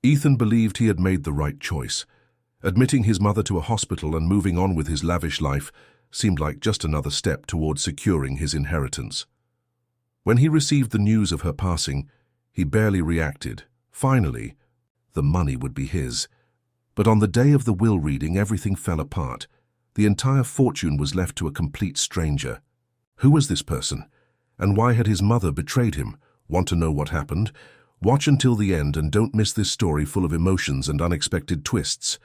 Ethan believed he had made the right choice. Admitting his mother to a hospital and moving on with his lavish life seemed like just another step towards securing his inheritance. When he received the news of her passing, he barely reacted. Finally, the money would be his. But on the day of the will reading, everything fell apart. The entire fortune was left to a complete stranger. Who was this person? And why had his mother betrayed him? Want to know what happened? Watch until the end and don't miss this story full of emotions and unexpected twists.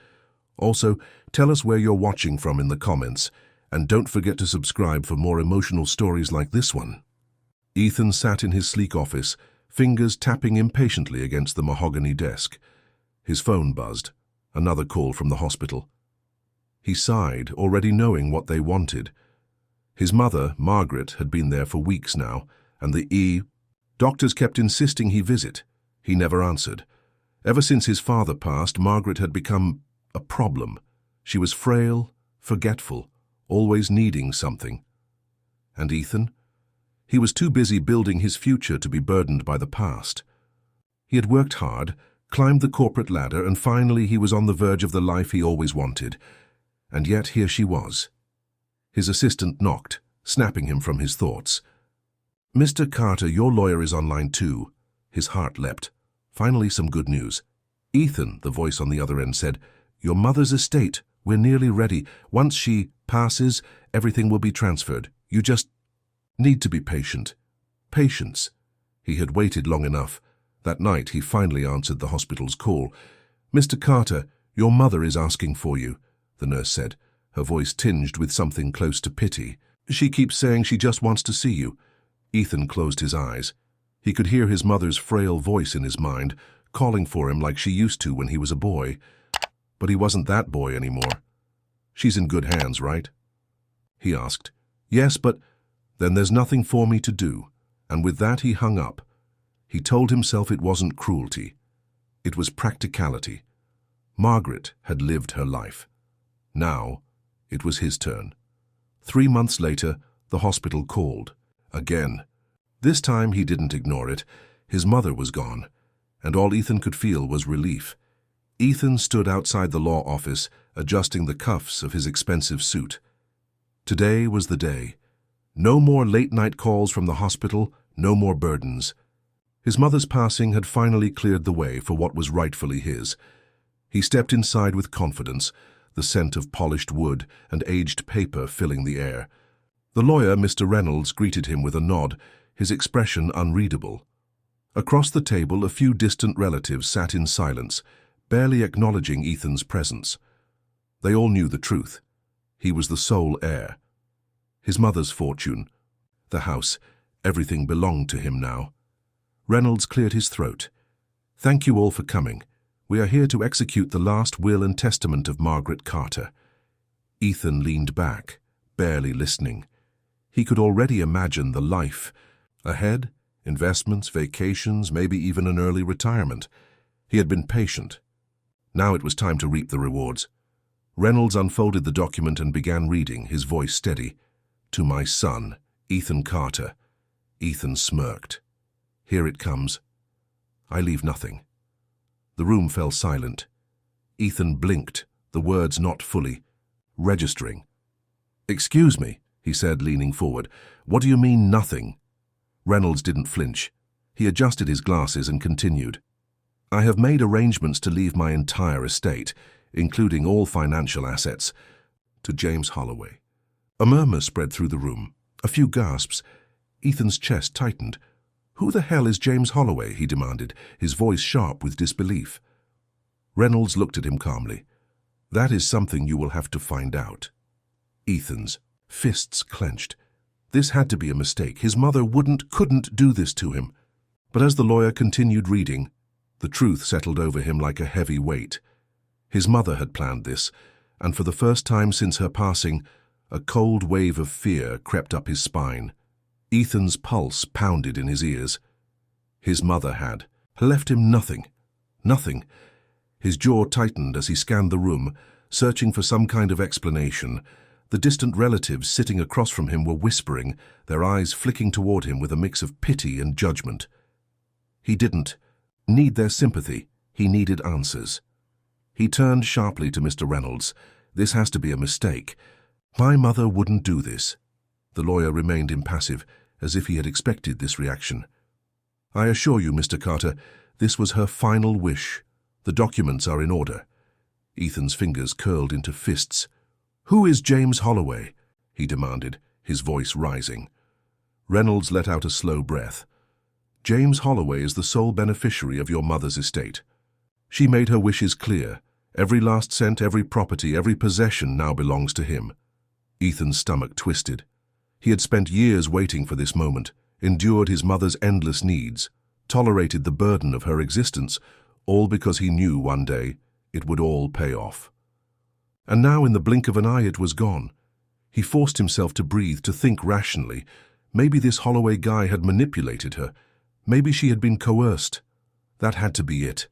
Also, tell us where you're watching from in the comments, and don't forget to subscribe for more emotional stories like this one. Ethan sat in his sleek office, fingers tapping impatiently against the mahogany desk. His phone buzzed. Another call from the hospital. He sighed, already knowing what they wanted. His mother, Margaret, had been there for weeks now, and the doctors kept insisting he visit. He never answered. Ever since his father passed, Margaret had become a problem. She was frail, forgetful, always needing something. And Ethan? He was too busy building his future to be burdened by the past. He had worked hard, climbed the corporate ladder, and finally he was on the verge of the life he always wanted. And yet here she was. His assistant knocked, snapping him from his thoughts. "Mr. Carter, your lawyer is online too." His heart leapt. Finally some good news. "Ethan," the voice on the other end said, "your mother's estate, we're nearly ready. Once she passes, everything will be transferred. You just need to be patient." Patience. He had waited long enough. That night he finally answered the hospital's call. "Mr. Carter, your mother is asking for you," the nurse said, her voice tinged with something close to pity. "She keeps saying she just wants to see you." Ethan closed his eyes. He could hear his mother's frail voice in his mind, calling for him like she used to when he was a boy. But he wasn't that boy anymore. "She's in good hands, right?" he asked. "Yes, but then there's nothing for me to do." And with that he hung up. He told himself it wasn't cruelty. It was practicality. Margaret had lived her life. Now, it was his turn. 3 months later, the hospital called. Again. This time he didn't ignore it. His mother was gone, and all Ethan could feel was relief. Ethan stood outside the law office, adjusting the cuffs of his expensive suit. Today was the day. No more late-night calls from the hospital, no more burdens. His mother's passing had finally cleared the way for what was rightfully his. He stepped inside with confidence, the scent of polished wood and aged paper filling the air. The lawyer, Mr. Reynolds, greeted him with a nod, his expression unreadable. Across the table, a few distant relatives sat in silence, barely acknowledging Ethan's presence. They all knew the truth. He was the sole heir. His mother's fortune, the house, everything belonged to him now. Reynolds cleared his throat. "Thank you all for coming. We are here to execute the last will and testament of Margaret Carter." Ethan leaned back, barely listening. He could already imagine the life ahead, investments, vacations, maybe even an early retirement. He had been patient. Now it was time to reap the rewards. Reynolds unfolded the document and began reading, his voice steady. "To my son, Ethan Carter." Ethan smirked. "Here it comes. I leave nothing." The room fell silent. Ethan blinked, the words not fully registering. "Excuse me," he said, leaning forward. "What do you mean, nothing?" Reynolds didn't flinch. He adjusted his glasses and continued. "I have made arrangements to leave my entire estate, including all financial assets, to James Holloway." A murmur spread through the room. A few gasps. Ethan's chest tightened. "Who the hell is James Holloway?" he demanded, his voice sharp with disbelief. Reynolds looked at him calmly. "That is something you will have to find out." Ethan's fists clenched. This had to be a mistake. His mother couldn't do this to him. But as the lawyer continued reading, the truth settled over him like a heavy weight. His mother had planned this, and for the first time since her passing, a cold wave of fear crept up his spine. Ethan's pulse pounded in his ears. His mother had left him nothing. Nothing. His jaw tightened as he scanned the room, searching for some kind of explanation. The distant relatives sitting across from him were whispering, their eyes flicking toward him with a mix of pity and judgment. He didn't need their sympathy. He needed answers. He turned sharply to Mr. Reynolds. "This has to be a mistake. My mother wouldn't do this." The lawyer remained impassive, as if he had expected this reaction. "I assure you, Mr. Carter, this was her final wish. The documents are in order." Ethan's fingers curled into fists. "Who is James Holloway?" he demanded, his voice rising. Reynolds let out a slow breath. "James Holloway is the sole beneficiary of your mother's estate. She made her wishes clear. Every last cent, every property, every possession now belongs to him." Ethan's stomach twisted. He had spent years waiting for this moment, endured his mother's endless needs, tolerated the burden of her existence, all because he knew one day it would all pay off. And now in the blink of an eye it was gone. He forced himself to breathe, to think rationally. Maybe this Holloway guy had manipulated her. Maybe she had been coerced. That had to be it.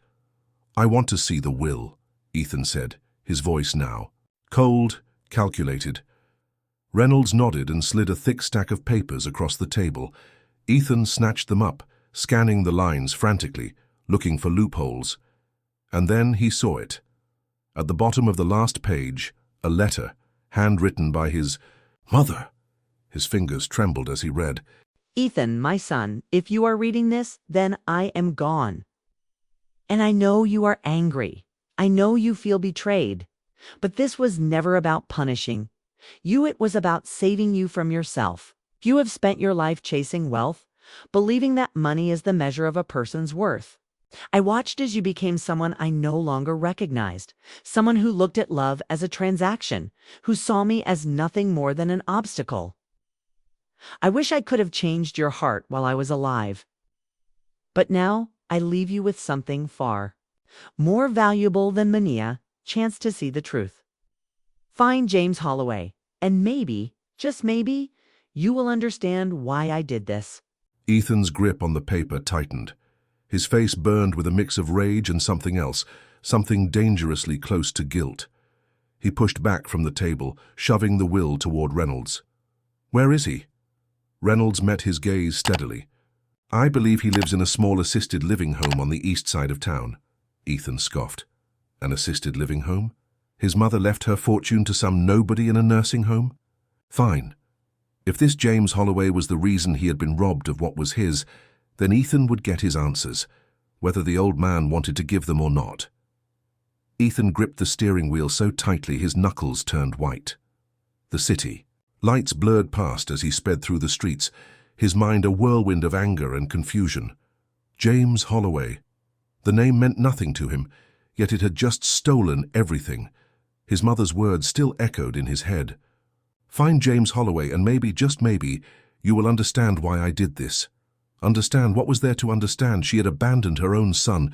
"I want to see the will," Ethan said, his voice now cold, calculated. Reynolds nodded and slid a thick stack of papers across the table. Ethan snatched them up, scanning the lines frantically, looking for loopholes. And then he saw it. At the bottom of the last page, a letter, handwritten by his mother. His fingers trembled as he read. "Ethan, my son, if you are reading this, then I am gone. And I know you are angry. I know you feel betrayed. But this was never about punishing you. It was about saving you from yourself. You have spent your life chasing wealth, believing that money is the measure of a person's worth. I watched as you became someone I no longer recognized, someone who looked at love as a transaction, who saw me as nothing more than an obstacle. I wish I could have changed your heart while I was alive. But now I leave you with something far more valuable than mania, chance to see the truth. Find James Holloway, and maybe, just maybe, you will understand why I did this." Ethan's grip on the paper tightened. His face burned with a mix of rage and something else, something dangerously close to guilt. He pushed back from the table, shoving the will toward Reynolds. "Where is he?" Reynolds met his gaze steadily. "I believe he lives in a small assisted living home on the east side of town." Ethan scoffed. "An assisted living home? His mother left her fortune to some nobody in a nursing home? Fine. If this James Holloway was the reason he had been robbed of what was his, then Ethan would get his answers, whether the old man wanted to give them or not." Ethan gripped the steering wheel so tightly his knuckles turned white. The city. Lights blurred past as he sped through the streets, his mind a whirlwind of anger and confusion. James Holloway. The name meant nothing to him, yet it had just stolen everything. His mother's words still echoed in his head. "Find James Holloway, and maybe, just maybe, you will understand why I did this." Understand what was there to understand? She had abandoned her own son,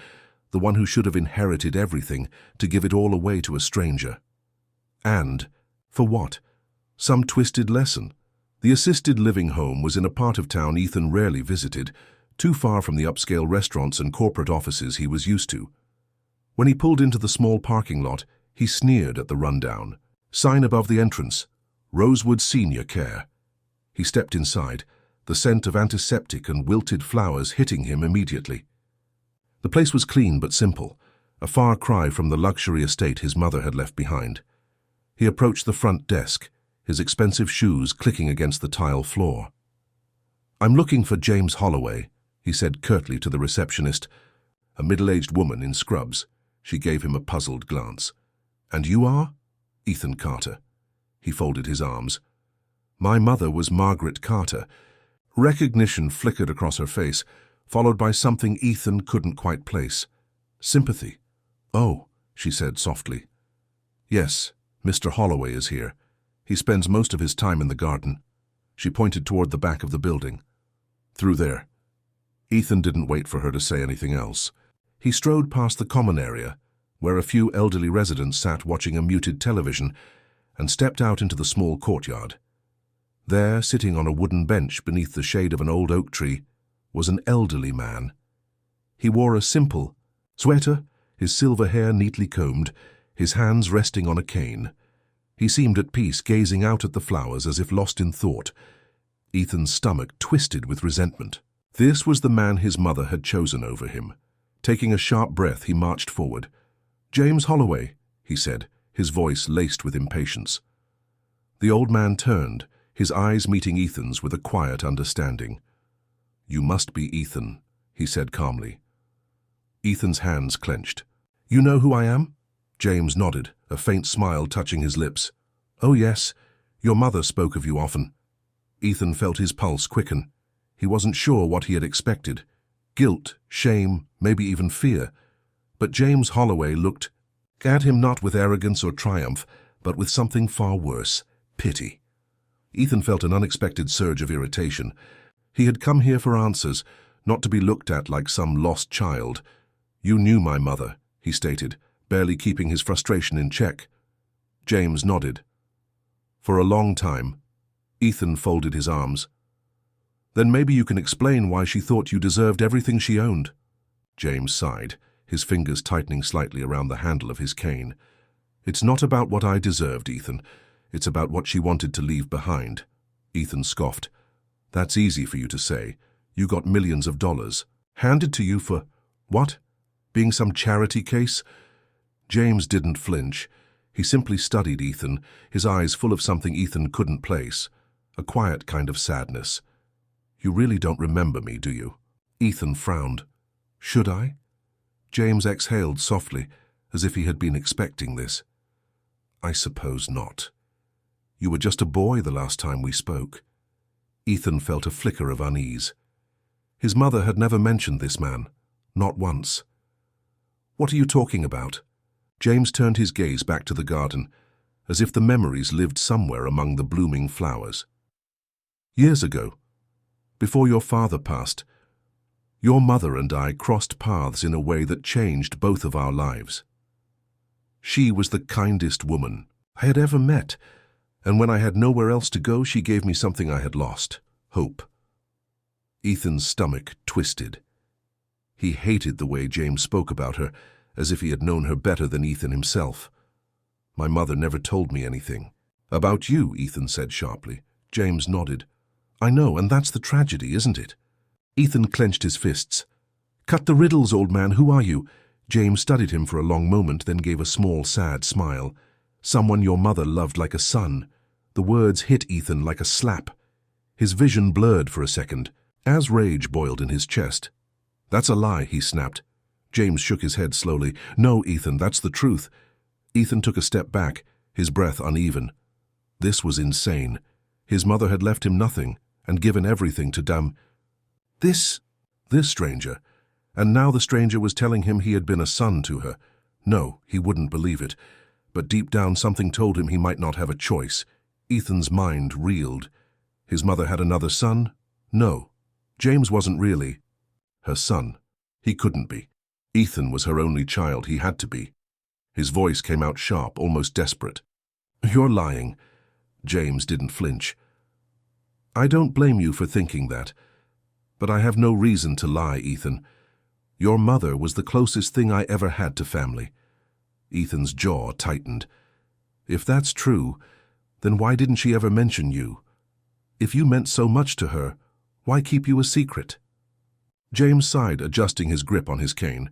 the one who should have inherited everything, to give it all away to a stranger. And, for what? Some twisted lesson. The assisted living home was in a part of town Ethan rarely visited, too far from the upscale restaurants and corporate offices he was used to. When he pulled into the small parking lot, he sneered at the rundown. Sign above the entrance, Rosewood Senior Care. He stepped inside, the scent of antiseptic and wilted flowers hitting him immediately. The place was clean but simple, a far cry from the luxury estate his mother had left behind. He approached the front desk, his expensive shoes clicking against the tile floor. "I'm looking for James Holloway," he said curtly to the receptionist, a middle-aged woman in scrubs. She gave him a puzzled glance. "And you are?" "Ethan Carter." He folded his arms. "My mother was Margaret Carter." Recognition flickered across her face, followed by something Ethan couldn't quite place. Sympathy. "Oh," she said softly. "Yes, Mr. Holloway is here. He spends most of his time in the garden." She pointed toward the back of the building. "Through there." Ethan didn't wait for her to say anything else. He strode past the common area, where a few elderly residents sat watching a muted television, and stepped out into the small courtyard. There, sitting on a wooden bench beneath the shade of an old oak tree, was an elderly man. He wore a simple sweater, his silver hair neatly combed, his hands resting on a cane. He seemed at peace, gazing out at the flowers as if lost in thought. Ethan's stomach twisted with resentment. This was the man his mother had chosen over him. Taking a sharp breath, he marched forward. "James Holloway," he said, his voice laced with impatience. The old man turned, his eyes meeting Ethan's with a quiet understanding. "You must be Ethan," he said calmly. Ethan's hands clenched. "You know who I am?" James nodded, a faint smile touching his lips. "Oh yes, your mother spoke of you often." Ethan felt his pulse quicken. He wasn't sure what he had expected. Guilt, shame, maybe even fear. But James Holloway looked at him not with arrogance or triumph, but with something far worse, pity. Ethan felt an unexpected surge of irritation. He had come here for answers, not to be looked at like some lost child. "You knew my mother," he stated, barely keeping his frustration in check. James nodded. "For a long time." Ethan folded his arms. "Then maybe you can explain why she thought you deserved everything she owned." James sighed, his fingers tightening slightly around the handle of his cane. "It's not about what I deserved, Ethan. It's about what she wanted to leave behind." Ethan scoffed. "That's easy for you to say. You got millions of dollars. Handed to you for what? Being some charity case?" James didn't flinch. He simply studied Ethan, his eyes full of something Ethan couldn't place. A quiet kind of sadness. "You really don't remember me, do you?" Ethan frowned. "Should I?" James exhaled softly, as if he had been expecting this. "I suppose not. You were just a boy the last time we spoke." Ethan felt a flicker of unease. His mother had never mentioned this man, not once. "What are you talking about?" James turned his gaze back to the garden, as if the memories lived somewhere among the blooming flowers. "Years ago, before your father passed, your mother and I crossed paths in a way that changed both of our lives. She was the kindest woman I had ever met, and when I had nowhere else to go, she gave me something I had lost: hope." Ethan's stomach twisted. He hated the way James spoke about her, as if he had known her better than Ethan himself. "My mother never told me anything." "About you," Ethan said sharply. James nodded. "I know, and that's the tragedy, isn't it?" Ethan clenched his fists. "Cut the riddles, old man. Who are you?" James studied him for a long moment, then gave a small, sad smile. "Someone your mother loved like a son." The words hit Ethan like a slap. His vision blurred for a second, as rage boiled in his chest. "That's a lie," he snapped. James shook his head slowly. "No, Ethan, that's the truth." Ethan took a step back, his breath uneven. This was insane. His mother had left him nothing, and given everything to this stranger. And now the stranger was telling him he had been a son to her. No, he wouldn't believe it. But deep down something told him he might not have a choice. Ethan's mind reeled. His mother had another son? No. James wasn't really her son. He couldn't be. Ethan was her only child. He had to be. His voice came out sharp, almost desperate. "You're lying." James didn't flinch. "I don't blame you for thinking that. But I have no reason to lie, Ethan. Your mother was the closest thing I ever had to family." Ethan's jaw tightened. "If that's true, then why didn't she ever mention you? If you meant so much to her, why keep you a secret?" James sighed, adjusting his grip on his cane.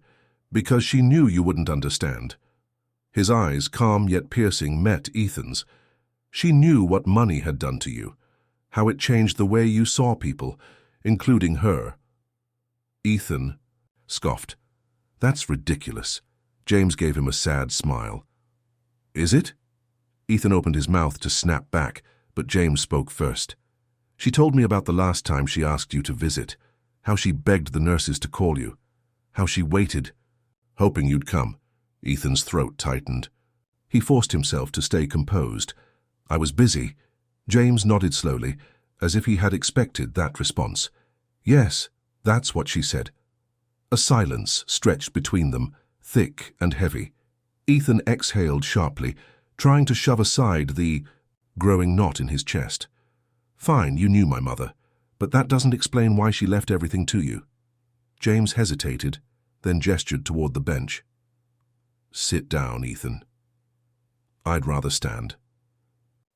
"Because she knew you wouldn't understand." His eyes, calm yet piercing, met Ethan's. "She knew what money had done to you, how it changed the way you saw people, including her." Ethan scoffed. "That's ridiculous." James gave him a sad smile. "Is it?" Ethan opened his mouth to snap back, but James spoke first. "She told me about the last time she asked you to visit, how she begged the nurses to call you, how she waited, hoping you'd come." Ethan's throat tightened. He forced himself to stay composed. "I was busy." James nodded slowly, as if he had expected that response. "Yes, that's what she said." A silence stretched between them, thick and heavy. Ethan exhaled sharply, trying to shove aside the growing knot in his chest. "Fine, you knew my mother, but that doesn't explain why she left everything to you." James hesitated, then gestured toward the bench. "Sit down, Ethan." "I'd rather stand."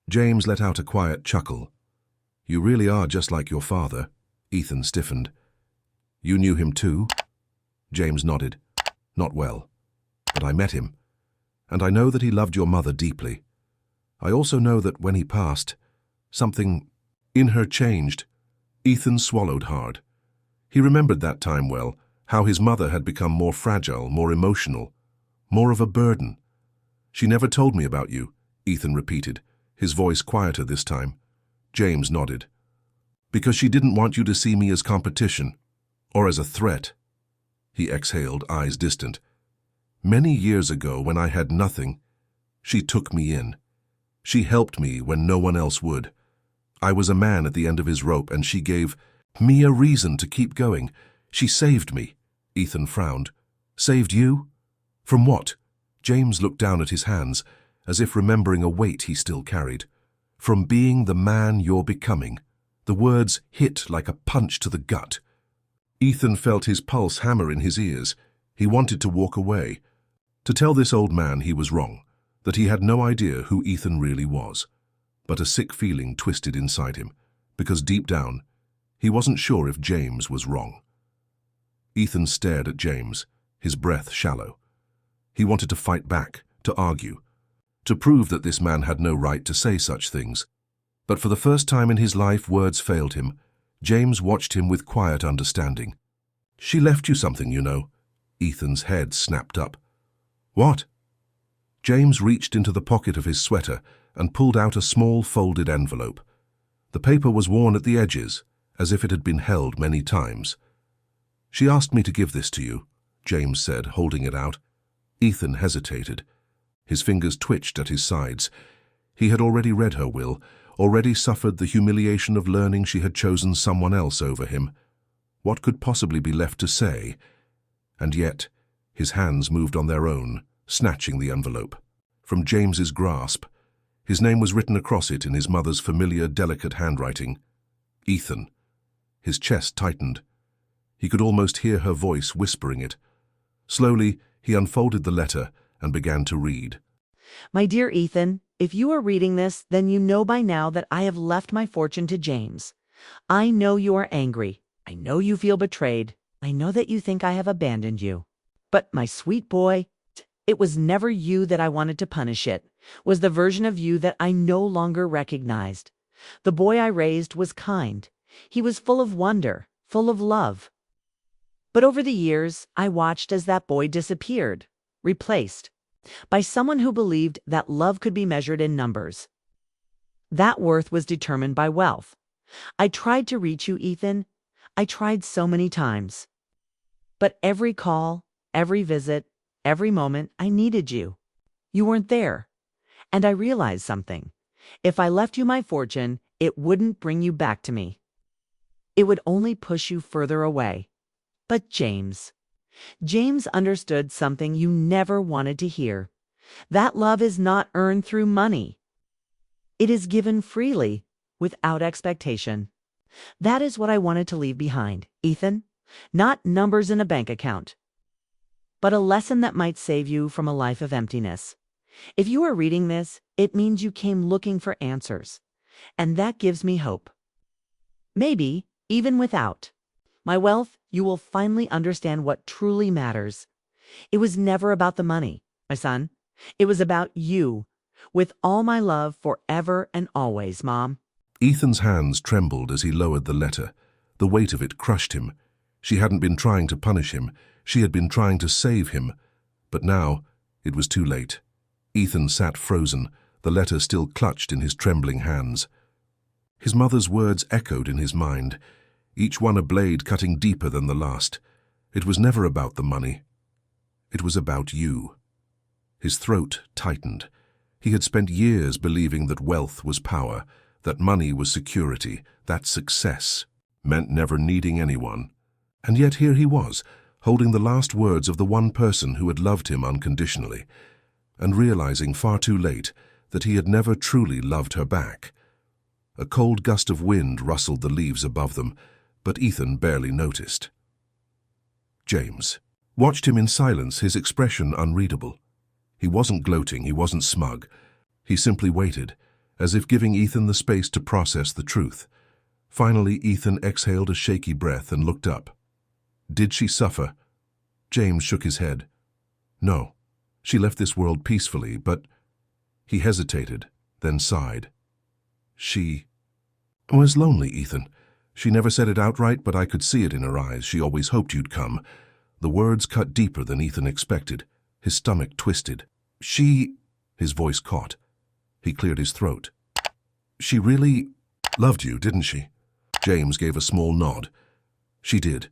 James let out a quiet chuckle. "You really are just like your father." Ethan stiffened. "You knew him too?" James nodded. Not well. But I met him, and I know that he loved your mother deeply. I also know that when he passed, something in her changed. Ethan swallowed hard. He remembered that time well, how his mother had become more fragile, more emotional, more of a burden. She never told me about you, Ethan repeated, his voice quieter this time. James nodded. Because she didn't want you to see me as competition, or as a threat. He exhaled, eyes distant. Many years ago, when I had nothing, she took me in. She helped me when no one else would. I was a man at the end of his rope, and she gave me a reason to keep going. She saved me. Ethan frowned. Saved you? From what? James looked down at his hands, as if remembering a weight he still carried. From being the man you're becoming. The words hit like a punch to the gut. Ethan felt his pulse hammer in his ears. He wanted to walk away, to tell this old man he was wrong, that he had no idea who Ethan really was. But a sick feeling twisted inside him, because deep down, he wasn't sure if James was wrong. Ethan stared at James, his breath shallow. He wanted to fight back, to argue, to prove that this man had no right to say such things. But for the first time in his life, words failed him. James watched him with quiet understanding. She left you something, you know. Ethan's head snapped up. What? James reached into the pocket of his sweater and pulled out a small folded envelope. The paper was worn at the edges, as if it had been held many times. She asked me to give this to you, James said, holding it out. Ethan hesitated. His fingers twitched at his sides. He had already read her will, already suffered the humiliation of learning she had chosen someone else over him. What could possibly be left to say? And yet, his hands moved on their own, snatching the envelope. From James's grasp, his name was written across it in his mother's familiar, delicate handwriting. Ethan. His chest tightened. He could almost hear her voice whispering it. Slowly, he unfolded the letter and began to read. My dear Ethan, if you are reading this, then you know by now that I have left my fortune to James. I know you are angry. I know you feel betrayed. I know that you think I have abandoned you. But my sweet boy, it was never you that I wanted to punish. It was the version of you that I no longer recognized. The boy I raised was kind. He was full of wonder, full of love. But over the years, I watched as that boy disappeared, replaced by someone who believed that love could be measured in numbers. That worth was determined by wealth. I tried to reach you, Ethan. I tried so many times. But every call, every visit, every moment, I needed you. You weren't there. And I realized something. If I left you my fortune, it wouldn't bring you back to me. It would only push you further away. But James understood something you never wanted to hear. That love is not earned through money. It is given freely, without expectation. That is what I wanted to leave behind, Ethan. Not numbers in a bank account, but a lesson that might save you from a life of emptiness. If you are reading this, it means you came looking for answers, and that gives me hope. Maybe, even without my wealth, you will finally understand what truly matters. It was never about the money, my son. It was about you. With all my love forever and always, Mom. Ethan's hands trembled as he lowered the letter. The weight of it crushed him. She hadn't been trying to punish him. She had been trying to save him. But now, it was too late. Ethan sat frozen, the letter still clutched in his trembling hands. His mother's words echoed in his mind, each one a blade cutting deeper than the last. It was never about the money. It was about you. His throat tightened. He had spent years believing that wealth was power, that money was security, that success meant never needing anyone. And yet here he was, holding the last words of the one person who had loved him unconditionally, and realizing far too late that he had never truly loved her back. A cold gust of wind rustled the leaves above them, but Ethan barely noticed. James watched him in silence, his expression unreadable. He wasn't gloating, he wasn't smug. He simply waited, as if giving Ethan the space to process the truth. Finally, Ethan exhaled a shaky breath and looked up. Did she suffer? James shook his head. No, she left this world peacefully, but he hesitated, then sighed. She was lonely, Ethan. She never said it outright, but I could see it in her eyes. She always hoped you'd come. The words cut deeper than Ethan expected. His stomach twisted. His voice caught. He cleared his throat. She really loved you, didn't she? James gave a small nod. She did,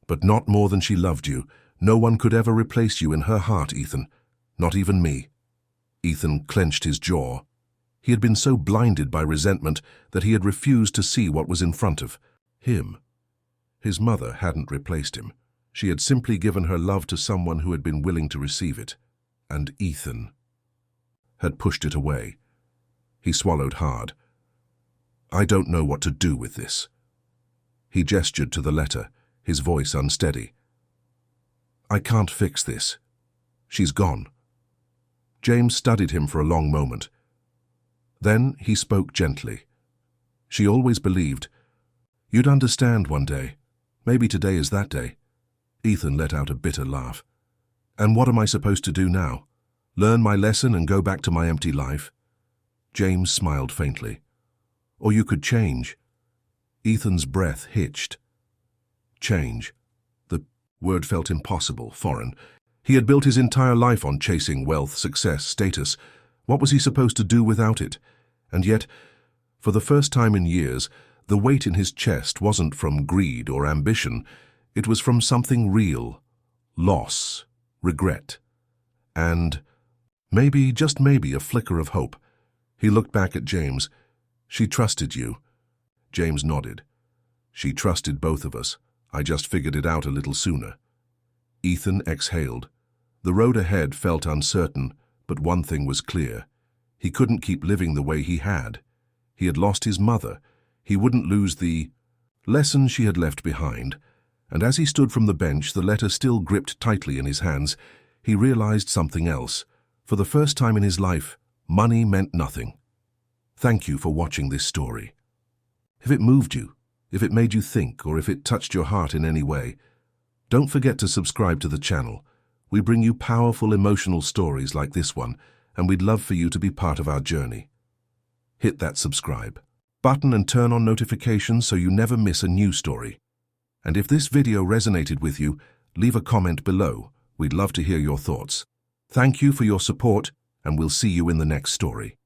but not more than she loved you. No one could ever replace you in her heart, Ethan. Not even me. Ethan clenched his jaw. He had been so blinded by resentment that he had refused to see what was in front of him. His mother hadn't replaced him. She had simply given her love to someone who had been willing to receive it. And Ethan had pushed it away. He swallowed hard. I don't know what to do with this. He gestured to the letter, his voice unsteady. I can't fix this. She's gone. James studied him for a long moment. Then he spoke gently. She always believed. You'd understand one day. Maybe today is that day. Ethan let out a bitter laugh. And what am I supposed to do now? Learn my lesson and go back to my empty life? James smiled faintly. Or you could change. Ethan's breath hitched. Change. The word felt impossible, foreign. He had built his entire life on chasing wealth, success, status. What was he supposed to do without it? And yet, for the first time in years, the weight in his chest wasn't from greed or ambition. It was from something real. Loss, regret, and maybe, just maybe, a flicker of hope. He looked back at James. She trusted you. James nodded. She trusted both of us. I just figured it out a little sooner. Ethan exhaled. The road ahead felt uncertain, but one thing was clear. He couldn't keep living the way he had. He had lost his mother. He wouldn't lose the lesson she had left behind. And as he stood from the bench, the letter still gripped tightly in his hands, he realized something else. For the first time in his life, money meant nothing. Thank you for watching this story. If it moved you, if it made you think, or if it touched your heart in any way, don't forget to subscribe to the channel. We bring you powerful emotional stories like this one, and we'd love for you to be part of our journey. Hit that subscribe button and turn on notifications so you never miss a new story. And if this video resonated with you, leave a comment below. We'd love to hear your thoughts. Thank you for your support, and we'll see you in the next story.